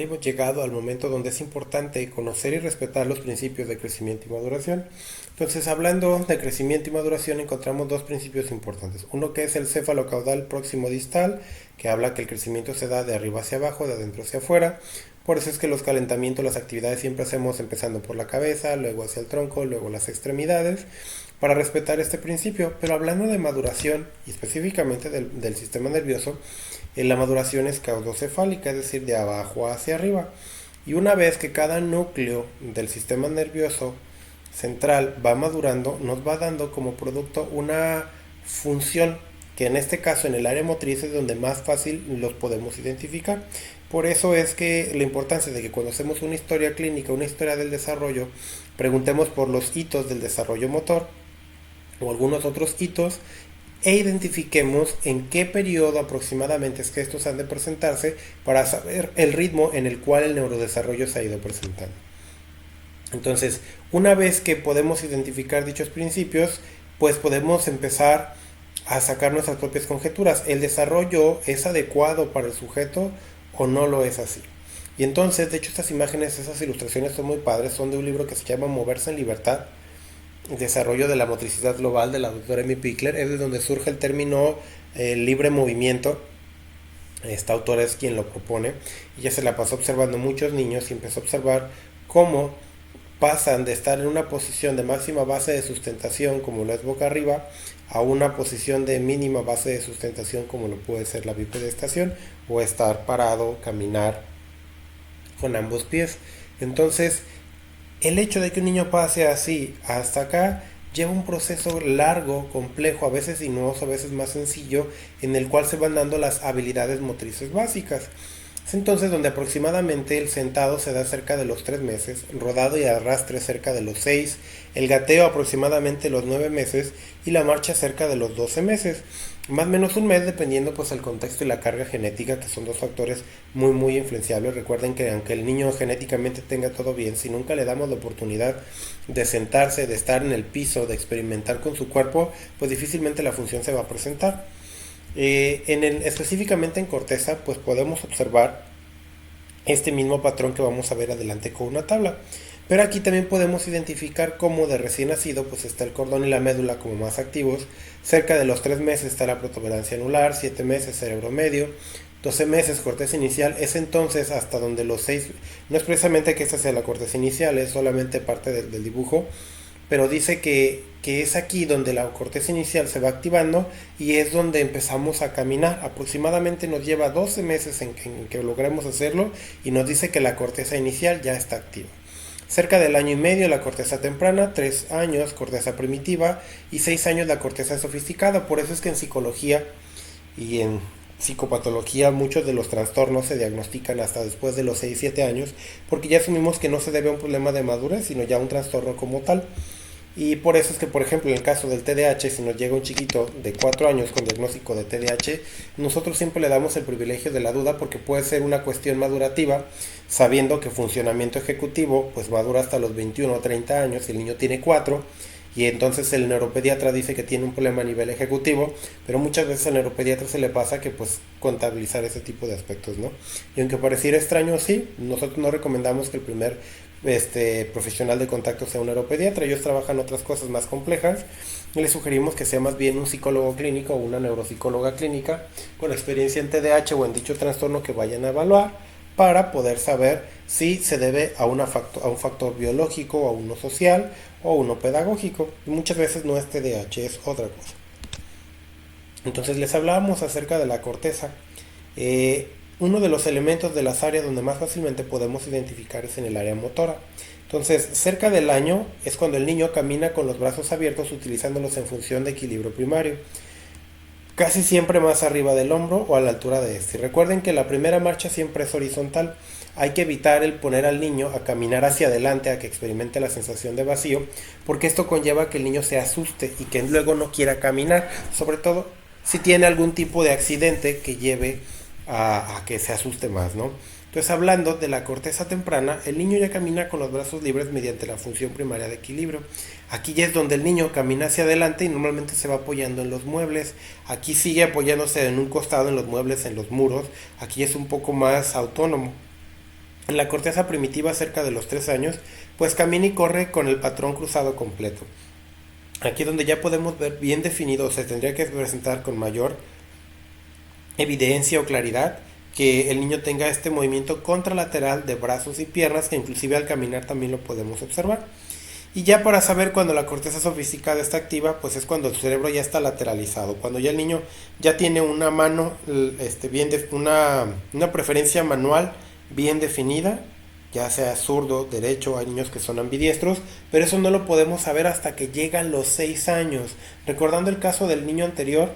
hemos llegado al momento donde es importante conocer y respetar los principios de crecimiento y maduración. Entonces, hablando de crecimiento y maduración, encontramos dos principios importantes. Uno que es el cefalocaudal próximo distal, que habla que el crecimiento se da de arriba hacia abajo, de adentro hacia afuera. Por eso es que los calentamientos, las actividades siempre hacemos empezando por la cabeza, luego hacia el tronco, luego las extremidades, para respetar este principio. Pero hablando de maduración, y específicamente del sistema nervioso, la maduración es caudocefálica, es decir, de abajo hacia arriba. Y una vez que cada núcleo del sistema nervioso central va madurando, nos va dando como producto una función que en este caso en el área motriz es donde más fácil los podemos identificar. Por eso es que la importancia de que cuando hacemos una historia clínica, una historia del desarrollo, preguntemos por los hitos del desarrollo motor o algunos otros hitos e identifiquemos en qué periodo aproximadamente es que estos han de presentarse para saber el ritmo en el cual el neurodesarrollo se ha ido presentando. Entonces, una vez que podemos identificar dichos principios, pues podemos empezar a sacar nuestras propias conjeturas. ¿El desarrollo es adecuado para el sujeto o no lo es así? Y entonces, de hecho, estas imágenes, esas ilustraciones son muy padres, son de un libro que se llama Moverse en Libertad, Desarrollo de la Motricidad Global, de la doctora Amy Pickler. Es de donde surge el término libre movimiento. Esta autora es quien lo propone. Ella se la pasó observando muchos niños y empezó a observar cómo pasan de estar en una posición de máxima base de sustentación, como lo es boca arriba, a una posición de mínima base de sustentación, como lo puede ser la bipedestación, o estar parado, caminar con ambos pies. Entonces, el hecho de que un niño pase así hasta acá lleva un proceso largo, complejo, a veces sinuoso, a veces más sencillo, en el cual se van dando las habilidades motrices básicas. Es entonces donde aproximadamente el sentado se da cerca de los 3 meses, rodado y arrastre cerca de los 6, el gateo aproximadamente los 9 meses y la marcha cerca de los 12 meses. Más o menos un mes dependiendo pues el contexto y la carga genética, que son dos factores muy influenciables. Recuerden que aunque el niño genéticamente tenga todo bien, si nunca le damos la oportunidad de sentarse, de estar en el piso, de experimentar con su cuerpo, pues difícilmente la función se va a presentar. Específicamente en corteza, pues podemos observar este mismo patrón que vamos a ver adelante con una tabla. Pero aquí también podemos identificar cómo de recién nacido pues está el cordón y la médula como más activos. Cerca de los 3 meses está la protuberancia anular, 7 meses cerebro medio, 12 meses corteza inicial. Es entonces hasta donde los 6, no es precisamente que esta sea la corteza inicial, es solamente parte del dibujo, pero dice que es aquí donde la corteza inicial se va activando y es donde empezamos a caminar. Aproximadamente nos lleva 12 meses en que logremos hacerlo y nos dice que la corteza inicial ya está activa. Cerca del año y medio la corteza temprana, 3 años corteza primitiva y 6 años la corteza sofisticada. Por eso es que en psicología y en psicopatología muchos de los trastornos se diagnostican hasta después de los 6-7 años, porque ya asumimos que no se debe a un problema de madurez, sino ya a un trastorno como tal. Y por eso es que, por ejemplo, en el caso del TDAH, si nos llega un chiquito de 4 años con diagnóstico de TDAH, nosotros siempre le damos el privilegio de la duda, porque puede ser una cuestión madurativa, sabiendo que funcionamiento ejecutivo pues madura hasta los 21 o 30 años y el niño tiene 4, y entonces el neuropediatra dice que tiene un problema a nivel ejecutivo, pero muchas veces al neuropediatra se le pasa que pues contabilizar ese tipo de aspectos, ¿no? Y aunque pareciera extraño, sí, nosotros no recomendamos que el primer profesional de contacto sea un neuropediatra. Ellos trabajan otras cosas más complejas y les sugerimos que sea más bien un psicólogo clínico o una neuropsicóloga clínica con experiencia en TDAH o en dicho trastorno, que vayan a evaluar para poder saber si se debe a un factor biológico, a uno social o uno pedagógico. Y muchas veces no es TDAH, es otra cosa. Entonces les hablábamos acerca de la corteza. Uno de los elementos de las áreas donde más fácilmente podemos identificar es en el área motora. Entonces, cerca del año es cuando el niño camina con los brazos abiertos utilizándolos en función de equilibrio primario, casi siempre más arriba del hombro o a la altura de este. Y recuerden que la primera marcha siempre es horizontal. Hay que evitar el poner al niño a caminar hacia adelante, a que experimente la sensación de vacío, porque esto conlleva que el niño se asuste y que luego no quiera caminar, sobre todo si tiene algún tipo de accidente que lleve a que se asuste más, ¿no? Entonces, hablando de la corteza temprana, el niño ya camina con los brazos libres mediante la función primaria de equilibrio. Aquí ya es donde el niño camina hacia adelante y normalmente se va apoyando en los muebles. Aquí sigue apoyándose en un costado, en los muebles, en los muros. Aquí es un poco más autónomo. En la corteza primitiva cerca de los 3 años, pues camina y corre con el patrón cruzado completo. Aquí es donde ya podemos ver bien definido, se tendría que presentar con mayor evidencia o claridad que el niño tenga este movimiento contralateral de brazos y piernas, que inclusive al caminar también lo podemos observar. Y ya para saber cuando la corteza sofisticada está activa, pues es cuando el cerebro ya está lateralizado, cuando ya el niño ya tiene una mano, una preferencia manual bien definida, ya sea zurdo, derecho, hay niños que son ambidiestros, pero eso no lo podemos saber hasta que llegan los 6 años. Recordando el caso del niño anterior,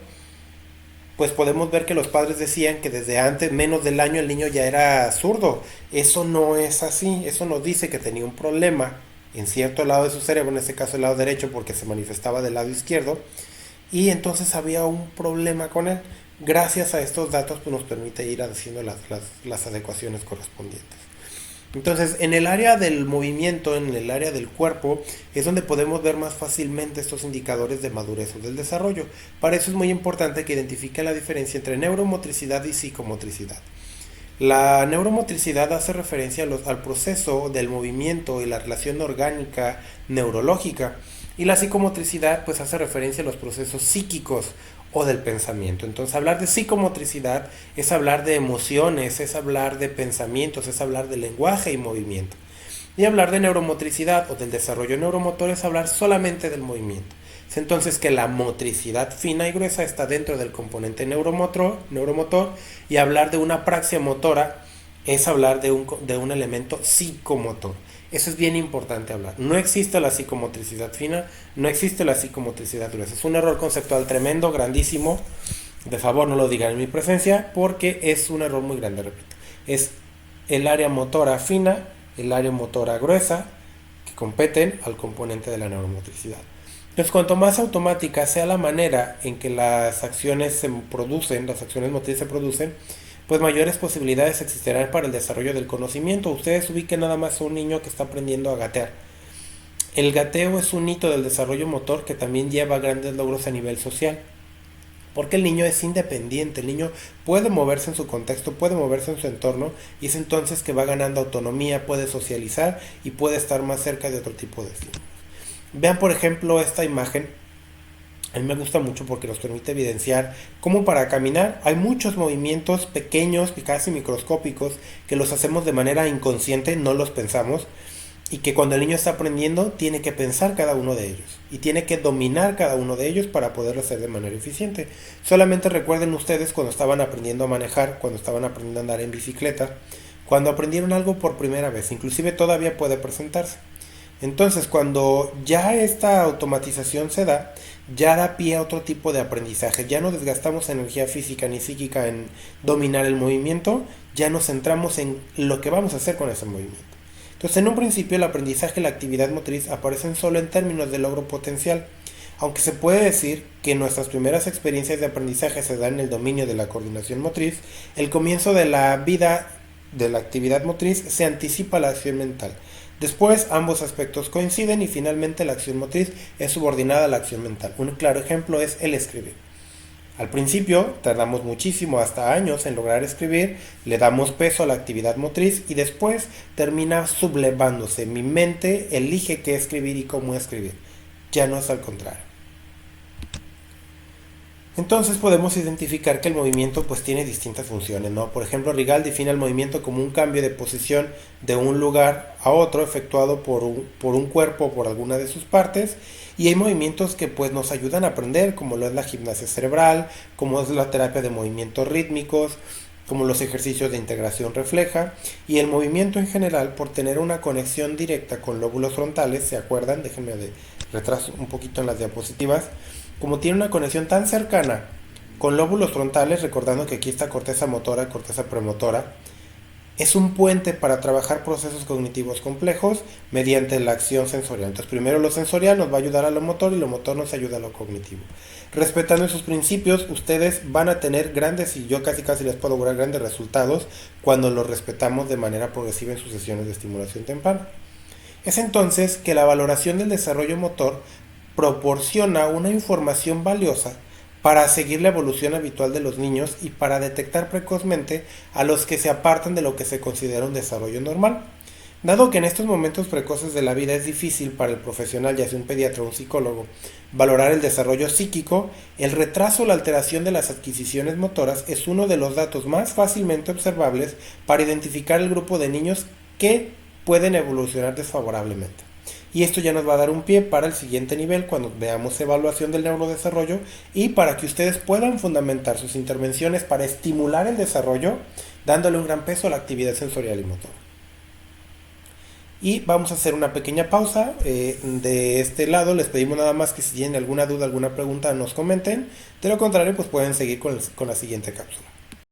pues podemos ver que los padres decían que desde antes, menos del año, el niño ya era zurdo. Eso no es así, eso nos dice que tenía un problema en cierto lado de su cerebro, en este caso el lado derecho, porque se manifestaba del lado izquierdo, y entonces había un problema con él. Gracias a estos datos pues nos permite ir haciendo las adecuaciones correspondientes. Entonces, en el área del movimiento, en el área del cuerpo, es donde podemos ver más fácilmente estos indicadores de madurez o del desarrollo. Para eso es muy importante que identifique la diferencia entre neuromotricidad y psicomotricidad. La neuromotricidad hace referencia al proceso del movimiento y la relación orgánica neurológica, y la psicomotricidad pues hace referencia a los procesos psíquicos o del pensamiento. Entonces, hablar de psicomotricidad es hablar de emociones, es hablar de pensamientos, es hablar de lenguaje y movimiento. Y hablar de neuromotricidad o del desarrollo neuromotor es hablar solamente del movimiento. Es entonces que la motricidad fina y gruesa está dentro del componente neuromotor, y hablar de una praxia motora es hablar de un elemento psicomotor. Eso es bien importante hablar. No existe la psicomotricidad fina, no existe la psicomotricidad gruesa. Es un error conceptual tremendo, grandísimo. De favor no lo digan en mi presencia porque es un error muy grande, repito. Es el área motora fina, el área motora gruesa, que competen al componente de la neuromotricidad. Entonces, cuanto más automática sea la manera en que las acciones se producen, las acciones motrices se producen, pues mayores posibilidades existirán para el desarrollo del conocimiento. Ustedes ubiquen nada más a un niño que está aprendiendo a gatear. El gateo es un hito del desarrollo motor que también lleva grandes logros a nivel social. Porque el niño es independiente, el niño puede moverse en su contexto, puede moverse en su entorno, y es entonces que va ganando autonomía, puede socializar y puede estar más cerca de otro tipo de estímulos. Vean por ejemplo esta imagen. A mí me gusta mucho porque nos permite evidenciar cómo para caminar hay muchos movimientos pequeños y casi microscópicos que los hacemos de manera inconsciente, no los pensamos, y que cuando el niño está aprendiendo tiene que pensar cada uno de ellos y tiene que dominar cada uno de ellos para poderlo hacer de manera eficiente. Solamente recuerden ustedes cuando estaban aprendiendo a manejar, cuando estaban aprendiendo a andar en bicicleta, cuando aprendieron algo por primera vez, inclusive todavía puede presentarse. Entonces, cuando ya esta automatización se da, ya da pie a otro tipo de aprendizaje. Ya no desgastamos energía física ni psíquica en dominar el movimiento, ya nos centramos en lo que vamos a hacer con ese movimiento. Entonces, en un principio, el aprendizaje y la actividad motriz aparecen solo en términos de logro potencial, aunque se puede decir que nuestras primeras experiencias de aprendizaje se dan en el dominio de la coordinación motriz. El comienzo de la vida de la actividad motriz se anticipa a la acción mental. Después ambos aspectos coinciden y finalmente la acción motriz es subordinada a la acción mental. Un claro ejemplo es el escribir. Al principio tardamos muchísimo, hasta años, en lograr escribir, le damos peso a la actividad motriz y después termina sublevándose. Mi mente elige qué escribir y cómo escribir. Ya no es al contrario. Entonces podemos identificar que el movimiento pues tiene distintas funciones, ¿no? Por ejemplo, Rigal define el movimiento como un cambio de posición de un lugar a otro efectuado por un cuerpo o por alguna de sus partes, y hay movimientos que pues nos ayudan a aprender, como lo es la gimnasia cerebral, como es la terapia de movimientos rítmicos, como los ejercicios de integración refleja, y el movimiento en general, por tener una conexión directa con lóbulos frontales, ¿se acuerdan? Déjenme retraso un poquito en las diapositivas. Como tiene una conexión tan cercana con lóbulos frontales, recordando que aquí está corteza motora, corteza premotora, es un puente para trabajar procesos cognitivos complejos mediante la acción sensorial. Entonces, primero lo sensorial nos va a ayudar a lo motor y lo motor nos ayuda a lo cognitivo. Respetando esos principios, ustedes van a tener grandes, y yo casi les puedo lograr grandes resultados cuando los respetamos de manera progresiva en sus sesiones de estimulación temprana. Es entonces que la valoración del desarrollo motor proporciona una información valiosa para seguir la evolución habitual de los niños y para detectar precozmente a los que se apartan de lo que se considera un desarrollo normal. Dado que en estos momentos precoces de la vida es difícil para el profesional, ya sea un pediatra o un psicólogo, valorar el desarrollo psíquico, el retraso o la alteración de las adquisiciones motoras es uno de los datos más fácilmente observables para identificar el grupo de niños que pueden evolucionar desfavorablemente. Y esto ya nos va a dar un pie para el siguiente nivel cuando veamos evaluación del neurodesarrollo y para que ustedes puedan fundamentar sus intervenciones para estimular el desarrollo, dándole un gran peso a la actividad sensorial y motora. Y vamos a hacer una pequeña pausa de este lado. Les pedimos nada más que si tienen alguna duda, alguna pregunta, nos comenten. De lo contrario, pues pueden seguir con la siguiente cápsula.